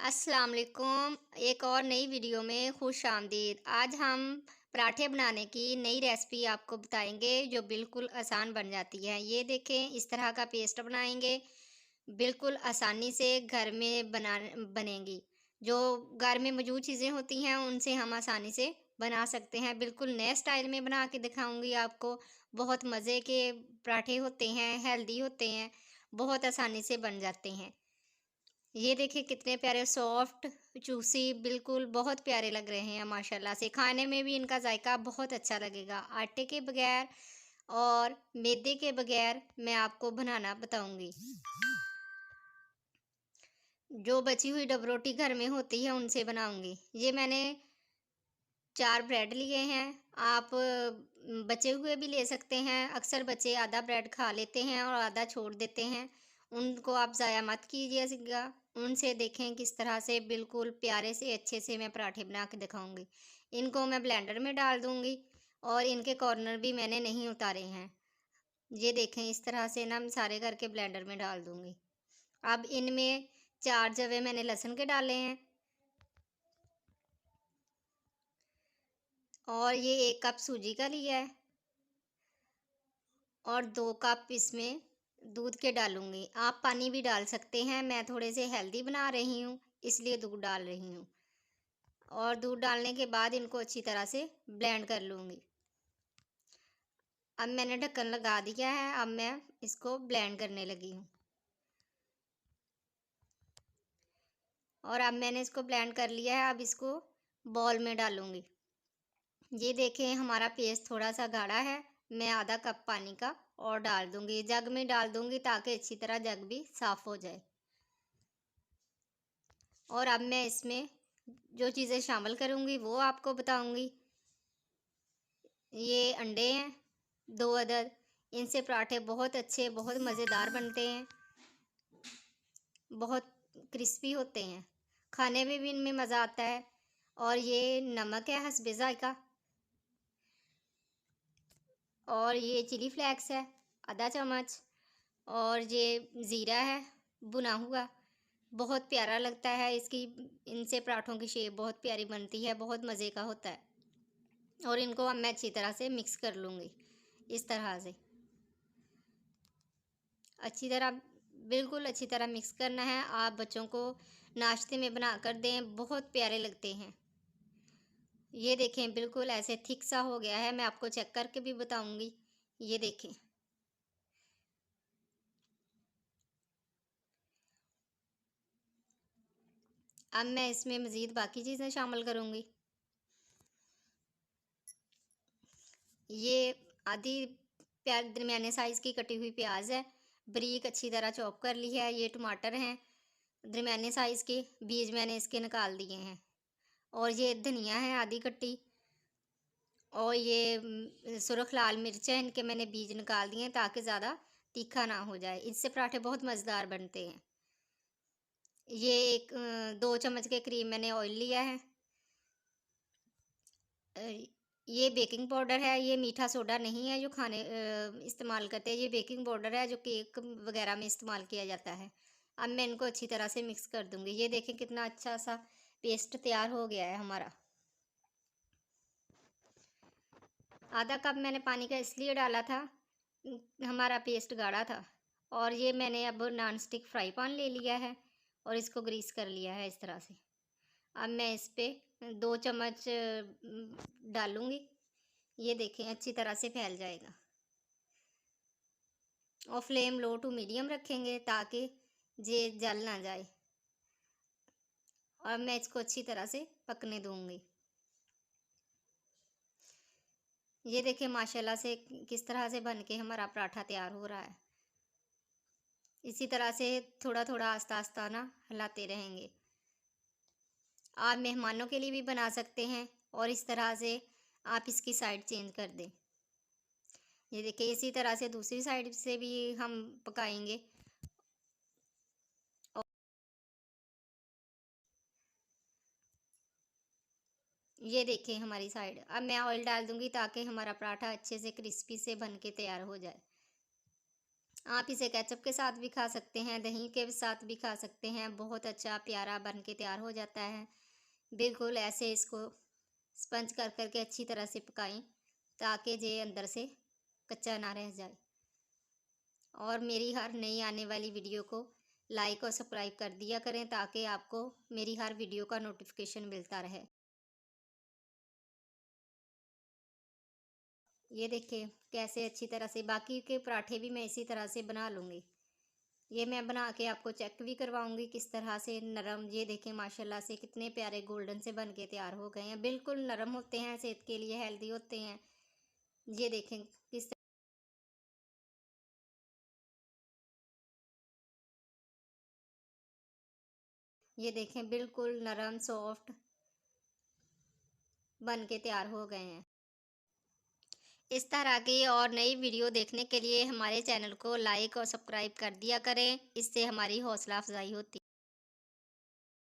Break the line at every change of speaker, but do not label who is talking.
अस्सलाम वालेकुम। एक और नई वीडियो में खुश आमदीद। आज हम पराठे बनाने की नई रेसिपी आपको बताएंगे जो बिल्कुल आसान बन जाती है। ये देखें, इस तरह का पेस्ट बनाएंगे, बिल्कुल आसानी से घर में बनेंगी। जो घर में मौजूद चीज़ें होती हैं उनसे हम आसानी से बना सकते हैं। बिल्कुल नए स्टाइल में बना के दिखाऊंगी आपको। बहुत मज़े के पराठे होते हैं, हेल्दी होते हैं, बहुत आसानी से बन जाते हैं। ये देखिए कितने प्यारे सॉफ्ट चूसी, बिल्कुल बहुत प्यारे लग रहे हैं माशाल्लाह से। खाने में भी इनका जायका बहुत अच्छा लगेगा। आटे के बगैर और मैदे के बगैर मैं आपको बनाना बताऊंगी। जो बची हुई डबरोटी घर में होती है उनसे बनाऊंगी। ये मैंने 4 ब्रेड लिए हैं। आप बचे हुए भी ले सकते हैं। अक्सर बच्चे आधा ब्रेड खा लेते हैं और आधा छोड़ देते हैं। उनको आप ज़ाया मत कीजिएगा। उनसे देखें किस तरह से बिल्कुल प्यारे से अच्छे से मैं पराठे बना के दिखाऊंगी। इनको मैं ब्लेंडर में डाल दूंगी और इनके कॉर्नर भी मैंने नहीं उतारे हैं। ये देखें, इस तरह से ना मैं सारे करके ब्लेंडर में डाल दूंगी। अब इनमें 4 जवे मैंने लहसुन के डाले हैं और ये 1 कप सूजी का लिया है और 2 कप इसमें दूध के डालूंगी। आप पानी भी डाल सकते हैं। मैं थोड़े से हेल्दी बना रही हूँ इसलिए दूध डाल रही हूँ। और दूध डालने के बाद इनको अच्छी तरह से ब्लेंड कर लूँगी। अब मैंने ढक्कन लगा दिया है। अब मैं इसको ब्लेंड करने लगी हूँ और अब मैंने इसको ब्लेंड कर लिया है। अब इसको बॉल में डालूँगी। ये देखें, हमारा पेस्ट थोड़ा सा गाढ़ा है। मैं आधा कप पानी का और डाल दूँगी। जग में डाल दूँगी ताकि अच्छी तरह जग भी साफ़ हो जाए। और अब मैं इसमें जो चीज़ें शामिल करूँगी वो आपको बताऊँगी। ये अंडे हैं 2 अदद। इनसे पराठे बहुत अच्छे, बहुत मज़ेदार बनते हैं, बहुत क्रिस्पी होते हैं, खाने में भी इनमें मज़ा आता है। और ये नमक है हस्बे ज़ायका और ये चिली फ्लेक्स है आधा चम्मच और ये ज़ीरा है भुना हुआ। बहुत प्यारा लगता है। इसकी इनसे पराठों की शेप बहुत प्यारी बनती है, बहुत मज़े का होता है। और इनको अब मैं अच्छी तरह से मिक्स कर लूँगी। इस तरह से अच्छी तरह, बिल्कुल अच्छी तरह मिक्स करना है। आप बच्चों को नाश्ते में बना कर दें, बहुत प्यारे लगते हैं। ये देखें, बिल्कुल ऐसे थिक सा हो गया है। मैं आपको चेक करके भी बताऊंगी। ये देखें, अब मैं इसमें मज़ीद बाकी चीज़ें शामिल करूंगी। ये आधी प्याज दरमियाने साइज़ की कटी हुई प्याज है, बारीक अच्छी तरह चॉप कर ली है। ये टमाटर हैं दरमियाने साइज़ के, बीज मैंने इसके निकाल दिए हैं। और ये धनिया है आधी कट्टी। और ये सुरख लाल मिर्च है, इनके मैंने बीज निकाल दिए हैं ताकि ज़्यादा तीखा ना हो जाए। इससे पराठे बहुत मज़ेदार बनते हैं। ये 2 चम्मच के करीब मैंने ऑयल लिया है। अ, ये बेकिंग पाउडर है। ये मीठा सोडा नहीं है जो खाने इस्तेमाल करते हैं। ये बेकिंग पाउडर है जो केक वगैरह में इस्तेमाल किया जाता है। अब मैं इनको अच्छी तरह से मिक्स कर दूंगी। ये देखें कितना अच्छा सा पेस्ट तैयार हो गया है हमारा। आधा कप मैंने पानी का इसलिए डाला था, हमारा पेस्ट गाढ़ा था। और ये मैंने अब नॉन स्टिक फ्राई पैन ले लिया है और इसको ग्रीस कर लिया है इस तरह से। अब मैं इस पे 2 चम्मच डालूंगी। ये देखें अच्छी तरह से फैल जाएगा। और फ्लेम लो टू मीडियम रखेंगे ताकि ये जल ना जाए। और मैं इसको अच्छी तरह से पकने दूंगी। ये देखें माशाल्लाह से किस तरह से बन के हमारा पराठा तैयार हो रहा है। इसी तरह से थोड़ा थोड़ा आस्ता आस्ता ना हिलाते रहेंगे। आप मेहमानों के लिए भी बना सकते हैं और इस तरह से आप इसकी साइड चेंज कर दें। ये देखिए, इसी तरह से दूसरी साइड से भी हम पकाएंगे। और ये देखें हमारी साइड। अब मैं ऑयल डाल दूंगी ताकि हमारा पराठा अच्छे से क्रिस्पी से बन के तैयार हो जाए। आप इसे केचप के साथ भी खा सकते हैं, दही के साथ भी खा सकते हैं। बहुत अच्छा प्यारा बन के तैयार हो जाता है। बिल्कुल ऐसे इसको स्पंज कर कर के अच्छी तरह से पकाएं, ताकि ये अंदर से कच्चा ना रह जाए। और मेरी हर नई आने वाली वीडियो को लाइक और सब्सक्राइब कर दिया करें, ताकि आपको मेरी हर वीडियो का नोटिफिकेशन मिलता रहे। ये देखिए कैसे अच्छी तरह से, बाकी के पराठे भी मैं इसी तरह से बना लूँगी। ये मैं बना के आपको चेक भी करवाऊंगी किस तरह से नरम। ये देखें माशाल्लाह से कितने प्यारे गोल्डन से बन के तैयार हो गए हैं। बिल्कुल नरम होते हैं, सेहत के लिए हेल्दी होते हैं। ये देखें किस, ये देखें बिल्कुल नरम सॉफ्ट बन के तैयार हो गए हैं। इस तरह की और नई वीडियो देखने के लिए हमारे चैनल को लाइक और सब्सक्राइब कर दिया करें, इससे हमारी हौसला अफजाई होती है।